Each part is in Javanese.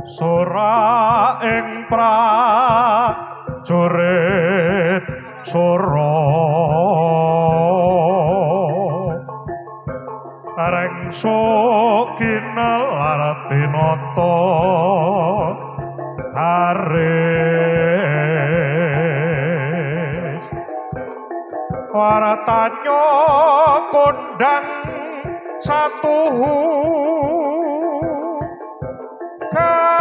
Sora ing prajurit sora rengso kinal tinata haris waratanya kondang satuhu kakasura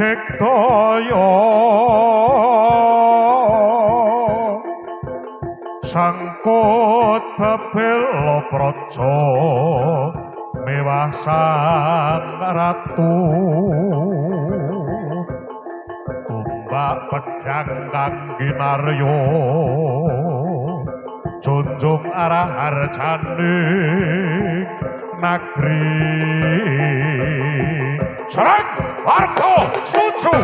digdaya sangkut bebel praja mewah sang ratu tumbak pedhang kang ginarya junjung arah harjane nagri serang warga sucu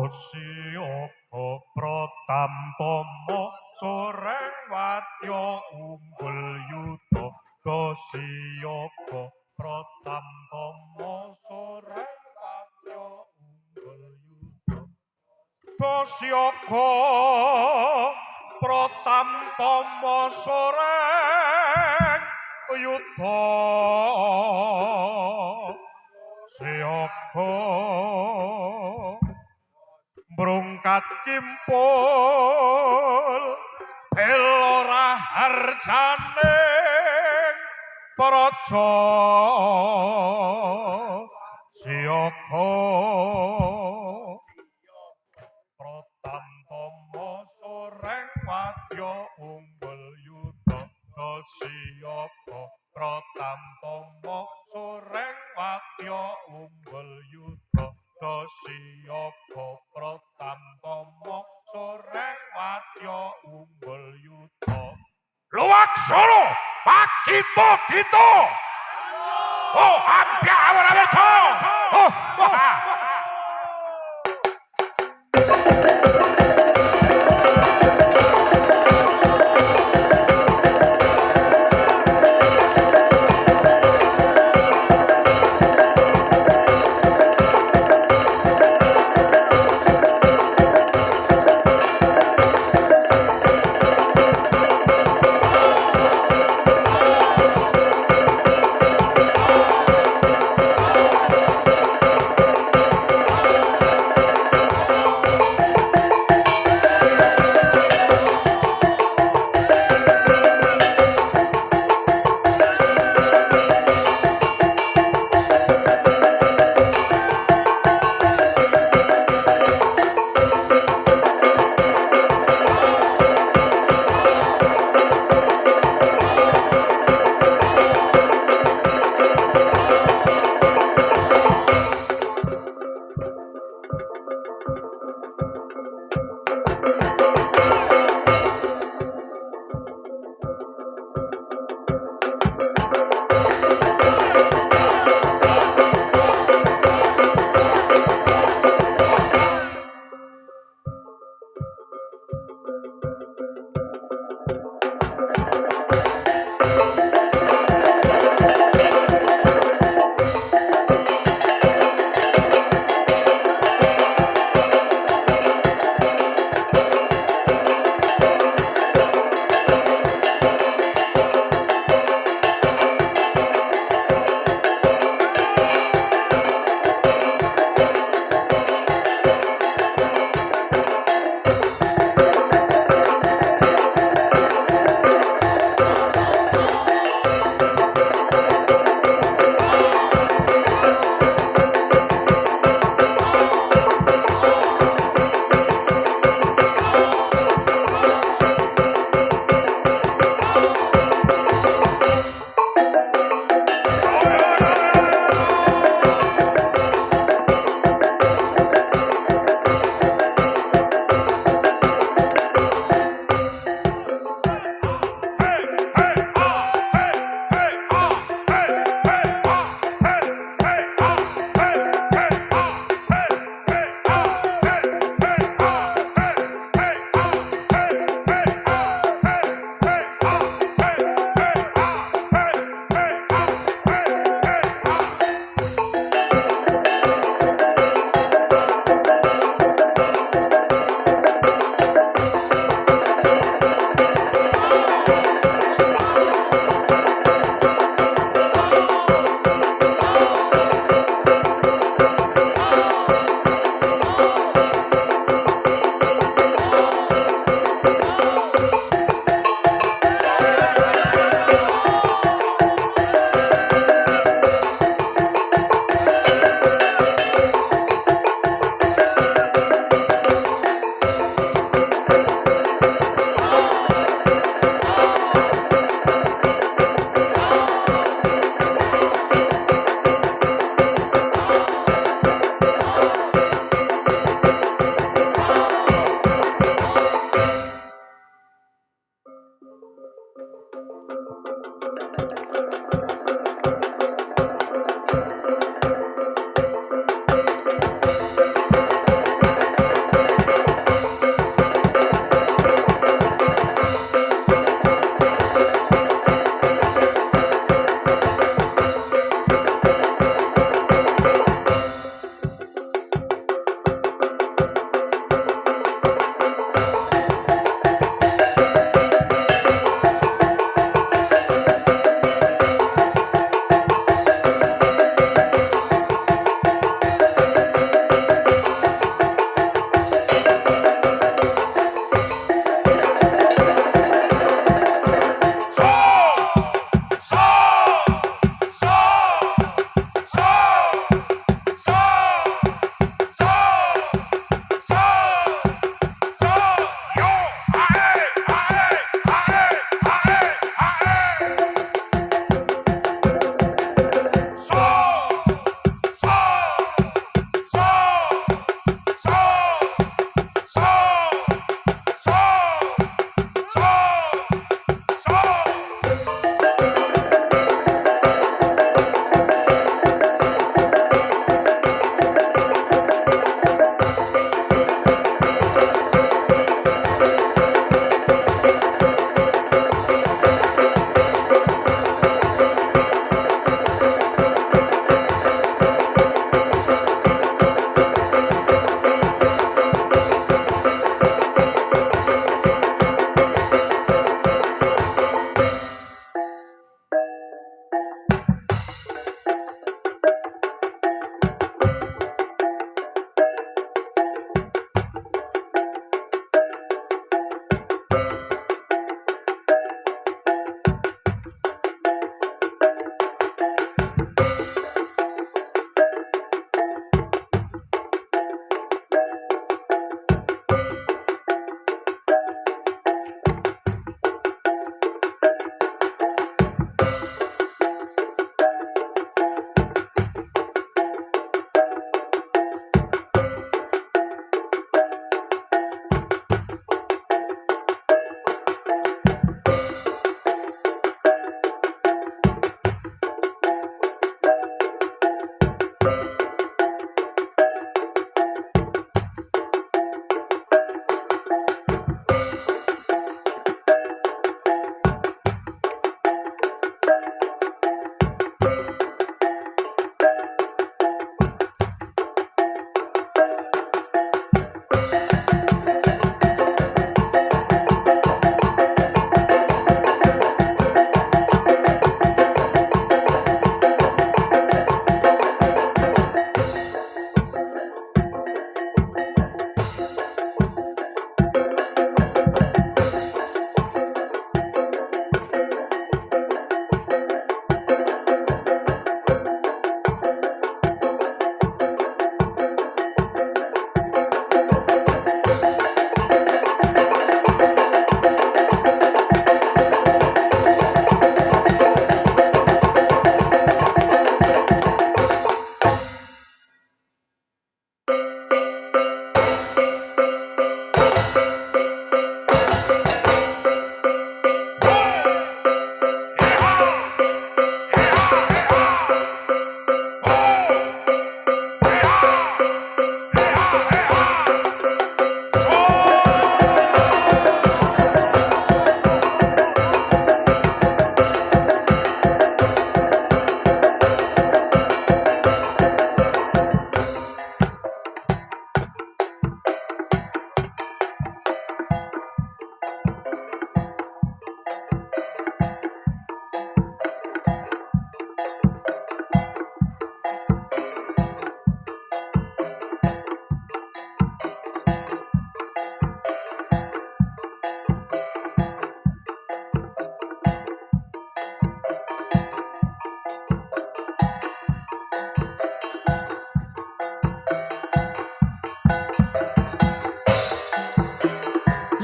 Siapa pratamtama soreng wadya unggul yuda siapa pratamtama soreng wadya unggul yuda siapa pratamtama soreng yuda siapa brungkat kimpul belora harjane praja siyaga pratamtama soreng wadya unggul yuda siyaga pratamtama soreng wadya unggul yuda siyaga pratamtama soreng wadya unggul yuda luwaksana pakita-kita oh ampya awara-weca oh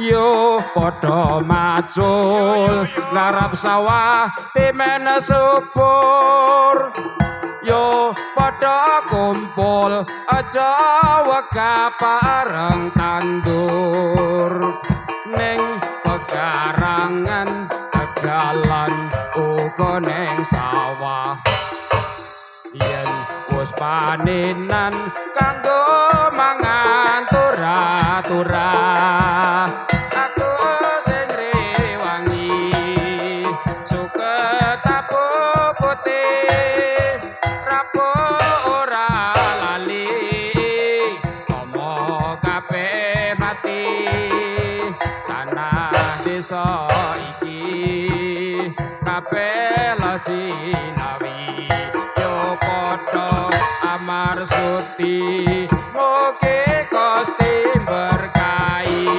yo padha macul ngarep sawah timene subur yo padha kumpul aja wega pareng tandur ning pekarangan tegalan uga ning sawah yen wis panenan kanggo mangan turah-turah aku sing rewangi suket tapu putih rapuh ora lali omo kabeh mati tanah desa iki kabeh lajinawi yo padha amarsuti mugi Gusti berkahi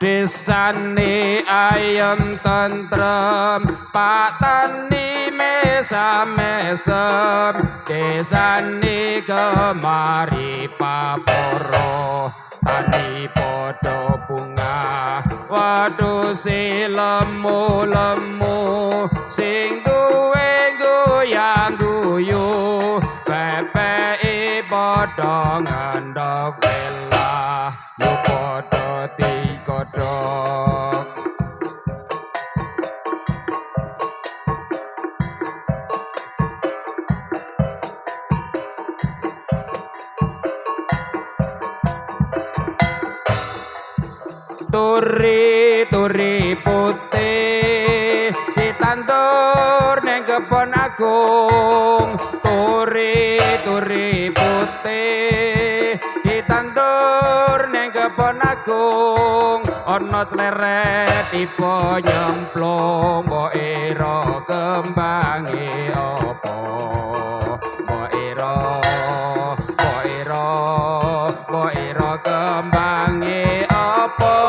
desane ayem tentrem patani mesam-mesem desane kemari paporo tani padha bunga wedhuse lemu-lemu sing duwe goyang-guyu pepeke padha ngandhok welah yo padha digodhog turi putih ditandur ning kebon agung turi putih ditandur ning kebon agung ana cleret tiba nyemplung mbok ira kembange apa mbok ira kembange apa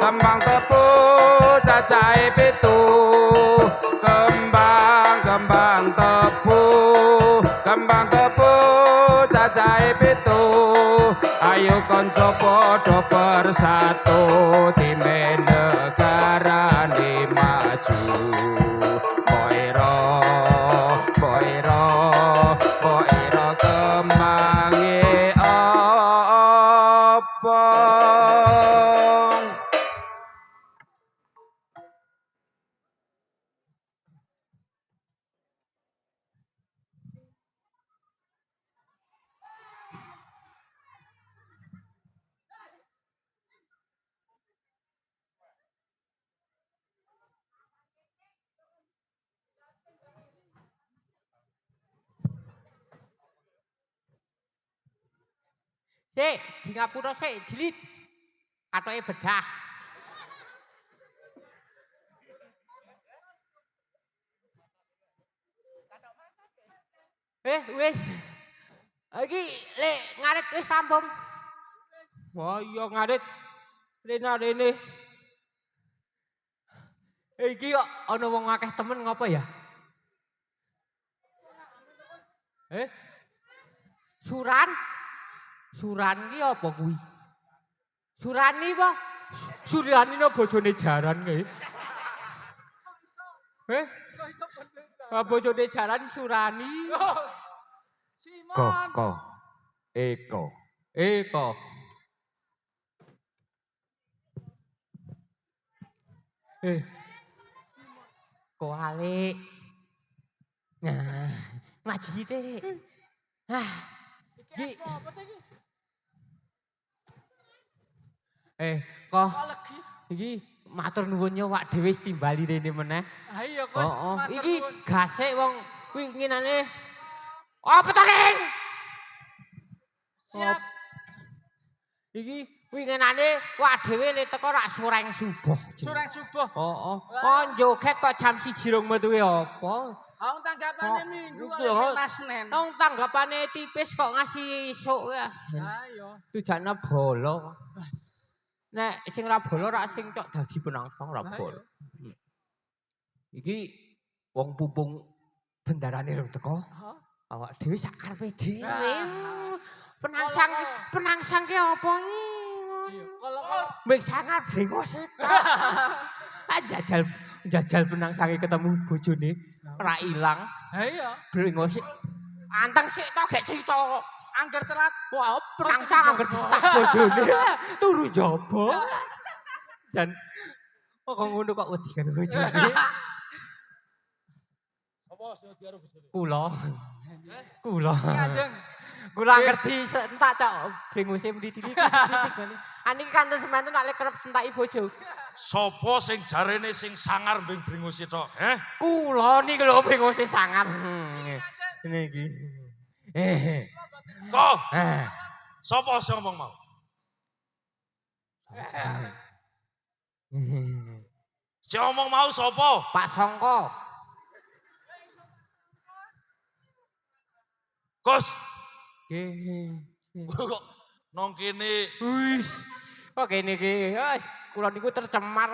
kembang tebu cacahe pitu kembang tebu cacahe pitu ayo kanca padha bersatu time negarane maju Poiro kemange apa Sik, di ngapura sik, jilid. Katoke bedah. Wis. Iki lek ngarit wis rampung. Wah, iya ngarit. Rene. Iki kok ana wong akeh temen ngapa ya? Suran? Suran ki apa kuwi? Surani apa? Suryani no bojone jaran kae. Bojone jaran Surani. Simon. Eko. Kok alik. Nah, ngaji te. Iki apa ta iki? Kok iki matur nuwun yo wak dhewe timbali rene meneh. Ha iya Gus, matur nuwun. Iki gasik wong kuwi nginane. Apa to, Ning? Siap. Iki kuwi ngenane wak dhewe le teko rak sureng subuh. Sureng subuh. Heeh. Kok joget kok jam 1 rong metu apa? Wong tanggapane minggu Iku oleh lho. pentas Senin. Wong tanggapane tipis kok ngasih esuk ya. Ayo. Tujuane bola. Nek sing ora bola rak sing cok dadi penangsang ora bola. Iki wong pumpung bendarane rung teko. Awak dhewe sak karepe dhewe. Penangsang ki apa iki? Kalau Mbek sangat brengos. Jajal penangsange ketemu bojone ora ilang. ha iya. Brengos. Anteng sik to gek cerita. Angger telat. Wah, penangsang angger distak bojone. Turu jaba. Dan kok ngono kok wedi karo bojone. Apa sing wedi karo bojone? Kula. Kanjeng. Kula ngerti entak cok brengose mriti-mriti. Aniki kanten semanten nek kerep sentaki bojo. Sopo sing jarene sing sangar mbing bringusi tok, Kula niki lho brengose sangar. Niki. Kok, sopo sing ngomong mau? Sing ngomong mau sopo? Pak Songko. Gus, Nggih. kok nong kene Wis. Kok kene iki, wis kula niku tercemar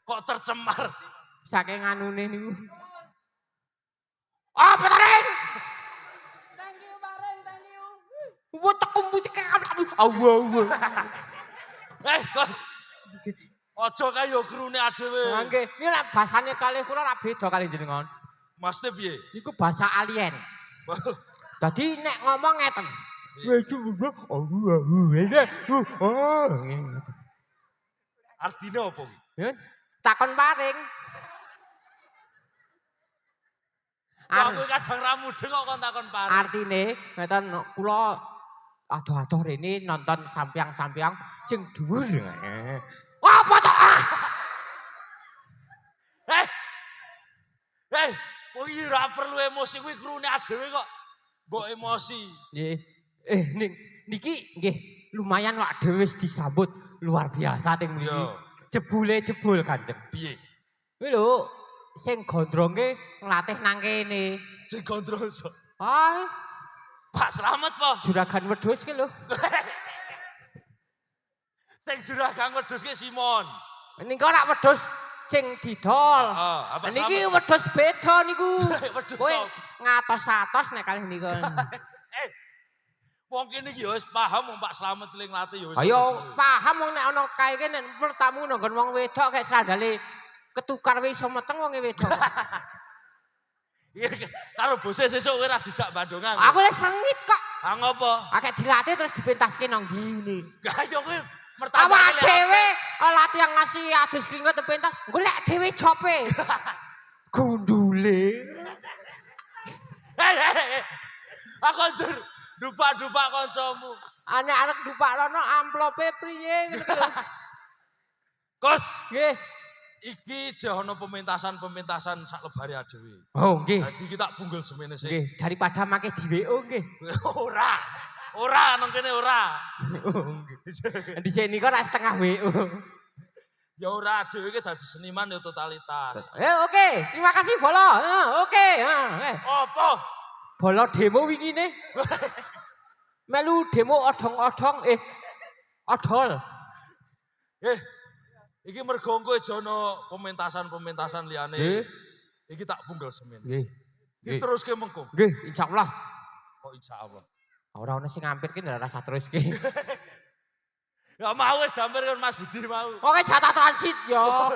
kok tercemar. saking anune niku. Apa taring? Thank you, Bareng. Thank you. Wah teku musik awu. Gus. Aja kaya krune adewe. Nggih, iki nek basane kalih kula ora beda kalih jenengan. Maksudnya piye? Iku bahasa alien. Dadi nek ngomong ngeten. Artine apa ki? Takon paring. Aku kadang ra mudeng kok kon takon pareng. Artine ngeten kula adoh-adoh rene nonton sampiang-sampiang sing dhuwur. Apa to? Kowe iki ora perlu emosi kuwi krune adewe kok. Mbok emosi. Nggih. Niki nggih lumayan wak dhewe wis disambut luar biasa teng mriki. Yo. Jebul Kanjeng. Piye? Kuwi lho sing gondronge nglatih nang kene. Sing gondrong so. Hai, Pak Slamet po. juragan wedhus ki lho. Sing juragan wedhus ki Simon. Niki ora wedhus sing didol. Apa Niki wedhus beda niku. Wedhus Kowe sop. ngatos-atos nek kalih niku. Wong kene iki ya wis paham wong Pak Slamet ling latih ya wis. Ayo paham wong nek ana kae ki nek pertamu nanggon wong wedok kayak sandale ketukar wis iso meteng wong wedok. Iya karo bose sesuk kowe ora dijak Bandungan. Aku lek sengit kok. Ah ngopo? Akeh dilatih terus dipentaske nang ngene. Gak yo kowe mertambah Awak dhewe latihan ngasih adus keringet pentas, golek dhewe jope. Gundule. Aku njur dupak-dupak kancamu. Nek arep dupakno amplope priye ngono lho. Gus, Nggih. iki jono pementasan sak lebare dhewe. Oh, nggih. Dadi kita bunggul semene sik. Nggih, daripada make di WO nggih. Ora nang kene ora. Dhisik niku ora setengah WO. Ya ora dhewe iki dadi seniman ya totalitas. Oke, terima kasih Bolo. Oke, Apa? Bolo demo wingine. Melu demo odong-odong odol. Iki mergo kowe jono pementasan liyane. Nggih. Iki tak bunggul semene. Nggih. Diteruske mengko. Nggih, insyaallah. Kok insyaallah. Ora ono sing ngampirke ora rasa teruske. Ya mau wis dampir kan Mas Budi mau. Oke, jatah transit yo.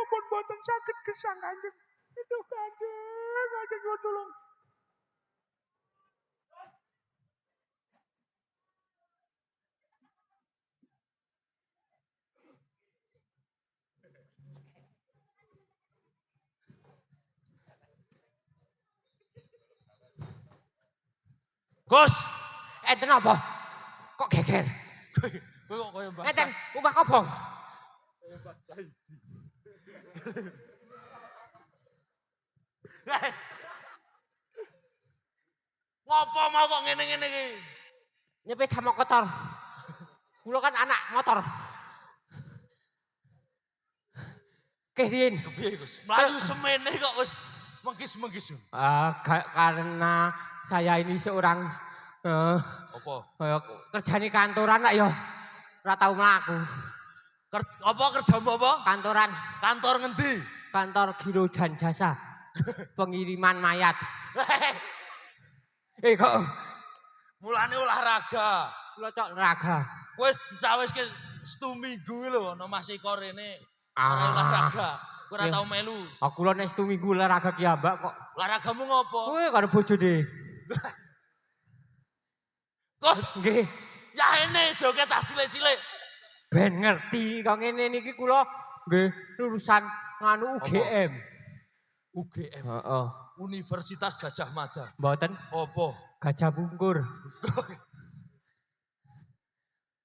kula pun boten saged gesang Kanjeng. Aduh Kanjeng kula tulung. Gus. Enten apa? Kok geger? Kowe kok kaya Mbah Enten ubah kobong. Ngopo mau kok ngene-ngene iki? Nyepeda mau kotor. Kula kan anak motor. Kehin. Kepiye Gus? Mlayu semene kok wis menggis-menggis. Karena saya ini seorang Apa? kerjane kantoran nak ya. Ora tau mlaku. Apa kerjamu apa? Kantoran, Kantor ngendi? kantor giro dan jasa. Pengiriman mayat. Kok Mulane olahraga. kula cok olahraga. Kowe dicawiske seminggu lho ana Mas Iko rene. Ora Ah. olahraga. Kowe ora Iya. tau melu. Aku lho nek seminggu olahraga ki ambak kok. Olahragamu ngopo? Kowe karo bojone. Gus, Nggih, ya ini joget cah cilik-cilik. ben ngerti kok ngene niki kula nggih lulusan nganu UGM. UGM, Heeh. Universitas Gajah Mada. Mboten Apa? gajah bungkur.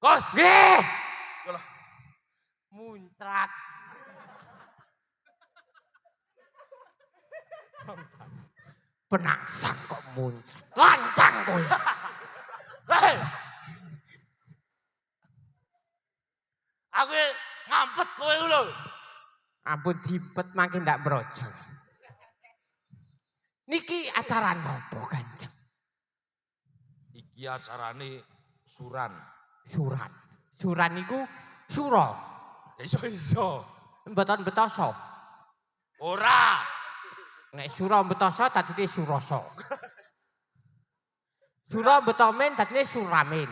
Gus, Nggih. Yalah. Muncrat. Penangsang kok muncrat. Lancang kowe. hei. Aku ngampet kowe lho. Ampun dipet makin ndak brojol. Niki acara nopo Kanjeng? Iki acarane suran. Suran. Suran niku sura. Iso-iso. Mboten betoso. Ora. Nek sura betoso dadine surasa. Sura betomen dadine suramin.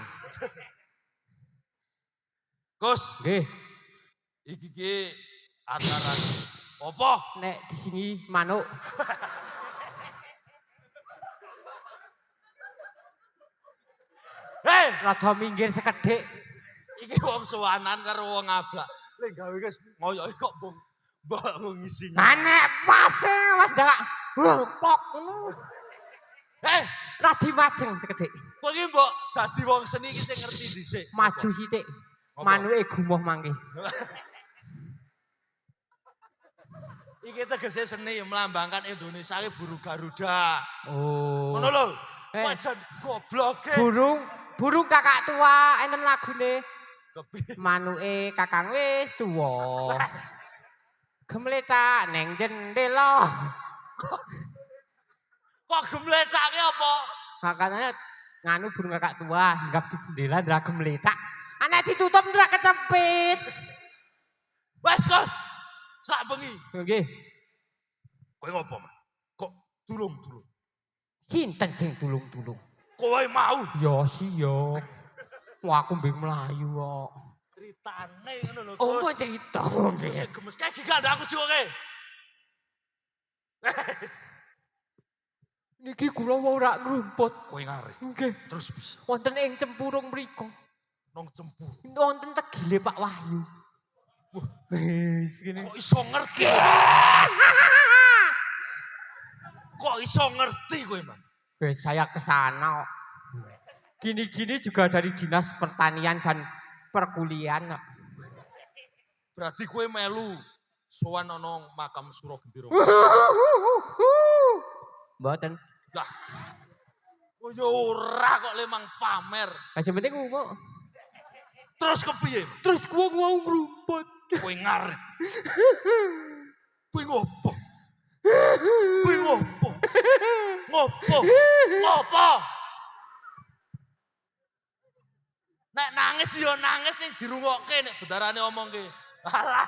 Gus, Nggih, iki ki acara apa? nek di sini manuk. Hei, Rada minggir sekedhik. iki wong sowanan karo wong ablak. Lek gawe wis ngoyoki kok mbok ngisi. Nek pase wis ndak pok ngono. Hei, Radi majeng sekedhik. kowe iki mbok dadi wong seni iki sing ngerti dhisik. Maju sithik. Apa? Manuke gumoh mangke. Iki tegese seni melambangkan Indonesia ki buru Garuda. Oh. Ngono lho. Eh. Kowe jan gobloke. Burung kakak tua enten lagune. Kepiye? Manuke kakang wis tuwa. Gemletak neng jendela. Kok gemletake apa? Makanya nganu burung kakak tua hinggap di jendela ndra gemletak. Anak ditutup ndra kecepit. Wes, Gus. Sak bengi. Nggih, Kowe ngopo, Mas? Kok tulung-tulung? sinten sing tulung-tulung? Kowe mau Ya sih ya. Wah aku mbek mlayu kok. ceritane ngono lho, Oh, Gus. cerita. Sing gemes kae gak ada aku jiwoke. Niki kula ora ngrumput. Kowe ngarit Nggih, terus bisa wonten ing cempurung mriku. nong cempur. Wonten tegile Pak Wahyu. Wah. Wis kene. Kok iso ngerti? Kok iso ngerti kowe, Man? Saya ke sana kok. Gini-gini juga dari Dinas Pertanian dan Perkuliahan. Kok. Berarti kowe melu sowan ana makam Suro Gendero. Mboten. Lah. Oh ya ora kok lemang pamer. Lah sing penting kok. Terus kepiye? Terus gua mau ngrumput. Kowe ngarit. Kowe ngopo? Kowe ngopo? Ngopo? Ngopo? Nek nangis ya nangis ning dirungokke nek bendarane omongke. Alah.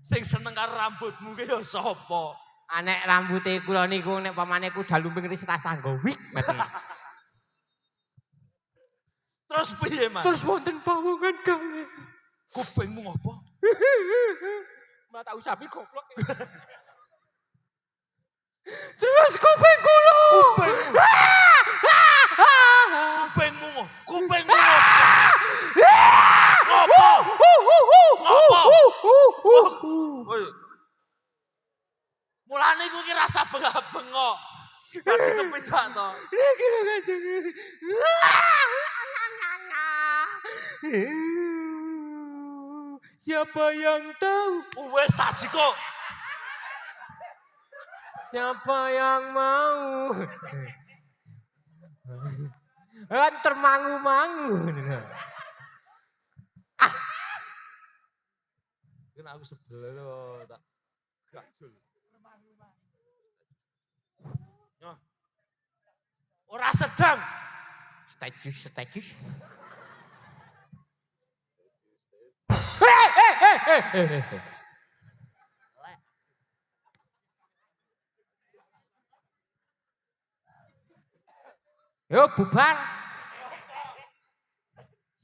Sing seneng karo rambutmu ki ya sapa? Anek rambute kula niku nek pamane kuda lumping wis rasa nggo wig ngoten. Terus piye, Mas? Terus wonten pawongan gawe. Kupingmu ngopo? Mbak tahu sapi goblok. Terus kuping kula. Kupingmu ngopo? Kupingmu ngopo? Ngopo? Ngopo? Woi. Mulane iku ki rasa bengak-bengok. Dadi kepidak to. Iki lho Kanjeng. Siapa yang tahu? Wes tak jiko. Siapa yang mau? Kan termangu-mangu. Kan aku sebel lho, tak gajul. Nyoh. Ora sedang. Status. Yo bubar.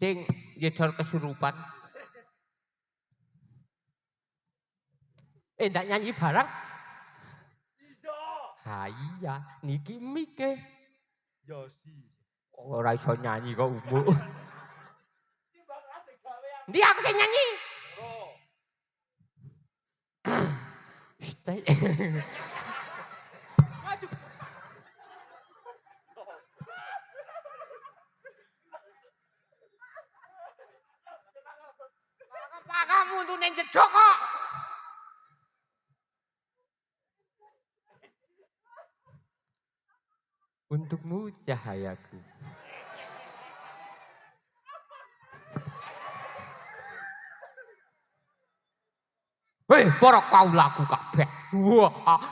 Sing jedor kesurupan. Ndak nyanyi barang? Iya. Iya, niki mike. Yo si. Ora iso nyanyi kok umuk. Ndi aku sing nyanyi? Aduh. Pak kamu tuh neng jedok kok. Untukmu cahayaku. Hei, para kaulaku kabeh. Wah.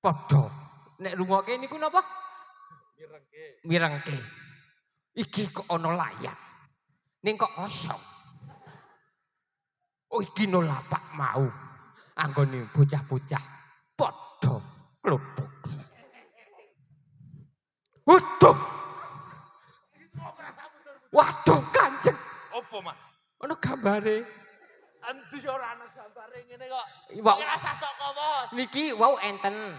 Padha. Nek rungokke niku napa? Mirengke. Iki kok ana layak. Ning kok kosong. Oh iki no lapak mau. Anggone bocah-bocah padha kluduk. Waduh Kanjeng. Opo, Mas? Ana gambare. Endi ora ana gambare ngene kok. Wau Ora sasok kok, niki wau enten.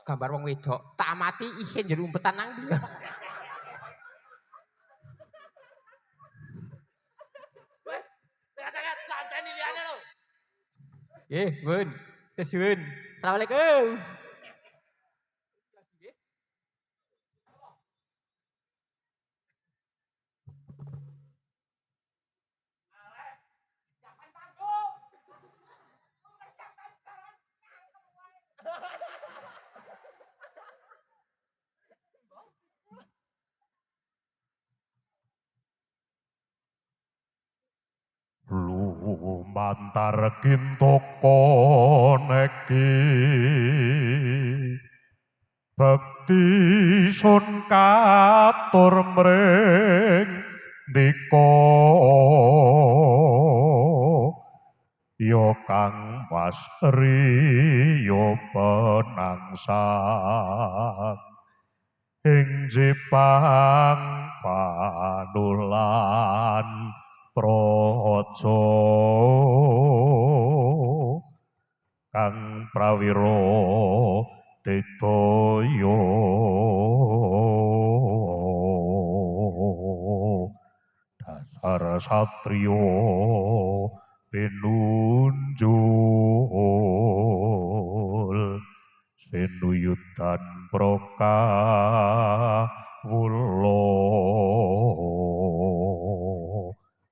Gambar wong wedok, tak amati isin jero umpetan nang ndi. Wes, cekat santeni liyane lho. Nggih, Bun. Nuwun. Assalamualaikum. Lumantar kintoko neki bekti sun katur mring dika ya kang wasri ya penangsang ing jepang panulan praja kang prawira tetaya dasar satriya pinunjul senuyutan prakawula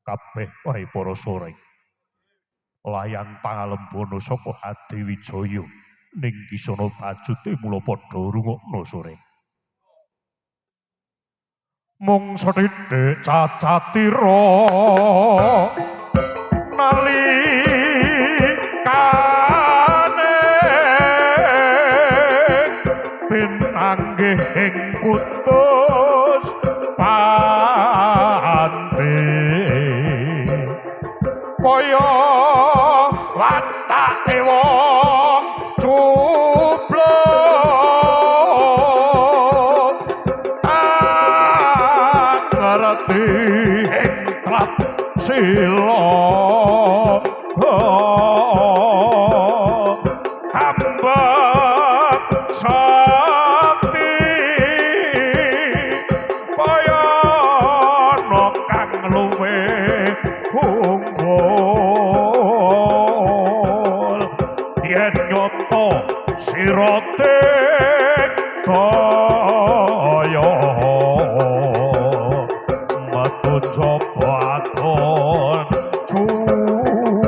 kabeh wae para sore layang pangalembono saka Adi Wijaya ning kisana tajute mula padha rungokno sore mung sethithik cacatira nalikane pinanggih ing kutus panti kaya watake wong cubluk sila hamba sakti kaya ana kang luwe unggul yen nyoto sirate kaya metu coba aton cure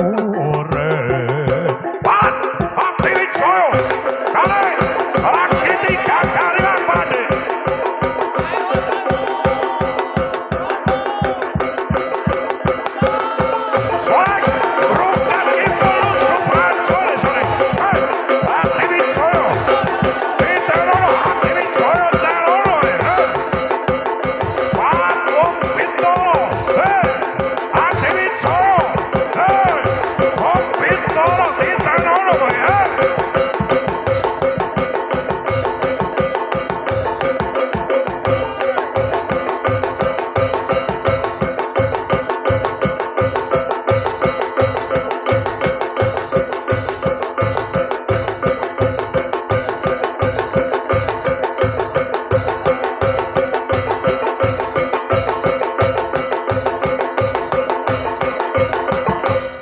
pan Bakti Wijaya kali lagi 3 kali pade Soalnya rukan itu lucuan sore-sore Bakti Wijaya Piterono Bakti Wijaya terono Pak Wong Bintoro Bakti Wijaya Wong Bintoro diterono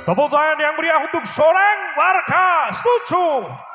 Tepuk tangan yang meriah untuk seorang warga setuju.